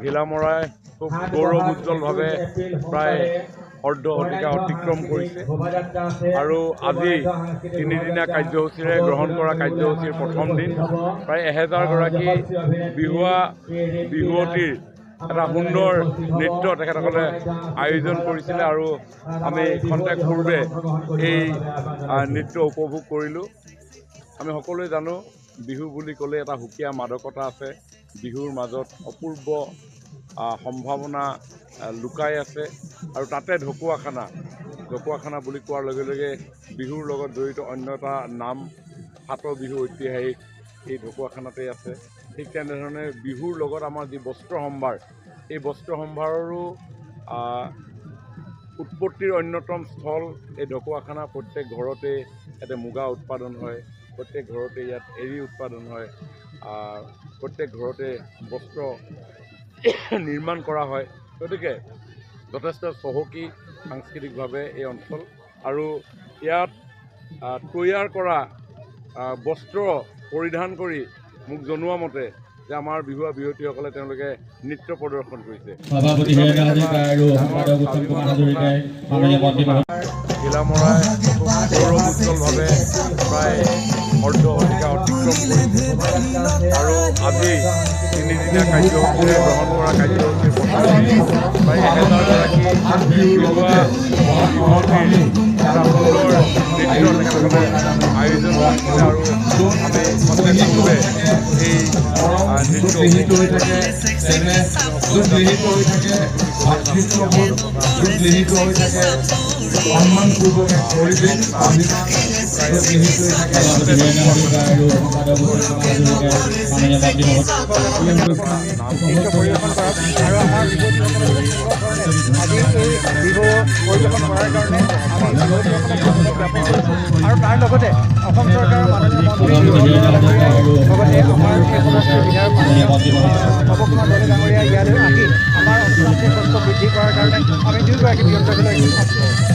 ঘিলামৰাই খুব গৌৰৱ উজ্জ্বলভাৱে প্ৰায় অৰ্ধ শতিকা অতিক্ৰম কৰিছে আৰু আজি তিনিদিনীয়া কাৰ্যসূচীৰে গ্ৰহণ কৰা কাৰ্যসূচীৰ প্ৰথম দিন প্ৰায় 1000গৰাকী বিহুৱতীৰ এটা সুন্দৰ নৃত্য তেখেতসকলে আয়োজন কৰিছিলে আৰু আমি খন্তেক পূৰ্বে এই নৃত্য উপভোগ কৰিলোঁ। আমি সকলোৱে জানো বিহু বুলি ক'লে এটা সুকীয়া মাদকতা আছে, বিহুৰ মাজত অপূৰ্ব সম্ভাৱনা লুকাই আছে আৰু তাতে ঢকুৱাখানা বুলি কোৱাৰ লগে লগে বিহুৰ লগত জড়িত অন্য এটা নাম ফাট বিহু ঐতিহাসিক এই ঢকুৱাখানাতেই আছে। ঠিক তেনেধৰণে বিহুৰ লগত আমাৰ যি বস্ত্ৰ সম্ভাৰ, এই বস্ত্ৰ সম্ভাৰৰো উৎপত্তিৰ অন্যতম স্থল এই ঢকুৱাখানা। প্ৰত্যেক ঘৰতে ইয়াতে মুগা উৎপাদন হয়, প্ৰত্যেক ঘৰতে ইয়াত এৰী উৎপাদন হয়, প্ৰত্যেক ঘৰতে বস্ত্ৰ নিৰ্মাণ কৰা হয়। গতিকে যথেষ্ট চহকী সাংস্কৃতিকভাৱে এই অঞ্চল আৰু ইয়াত তৈয়াৰ কৰা বস্ত্ৰ পৰিধান কৰি মোক জনোৱা মতে যে আমাৰ বিহুৱা বিহুৱতীসকলে তেওঁলোকে নৃত্য প্ৰদৰ্শন কৰিছে। ঘিলামৰাই খুব গৌৰৱ উজ্জ্বলভাৱে প্ৰায় অৰ্ধ শতিকা অতিক্ৰম কৰিছে আৰু আজি তিনিদিনীয়া কাৰ্যসূচীৰে গ্ৰহণ কৰা কাৰ্যসূচীৰ প্ৰথম দিন প্ৰায় 1000গৰাকী বিহুৱা বিহুৱতীৰ এটা সুন্দৰ নৃত্য তেখেতসকলে আয়োজন কৰিছিলে আৰু আমি খন্তেক পূৰ্বে এই নৃত্য আৰু তাৰ লগতে অসম চৰকাৰৰ মাননীয় মন্ত্ৰী লগতে আমাৰ এই সমষ্টিৰ বিধায়ক নৱকুমাৰ দলে ডাঙৰীয়া ইয়ালৈ আহি আমাৰ অনুষ্ঠানটিৰ কষ্ট বৃদ্ধি কৰাৰ কাৰণে আমি দুয়োগৰাকী ব্যক্তিগত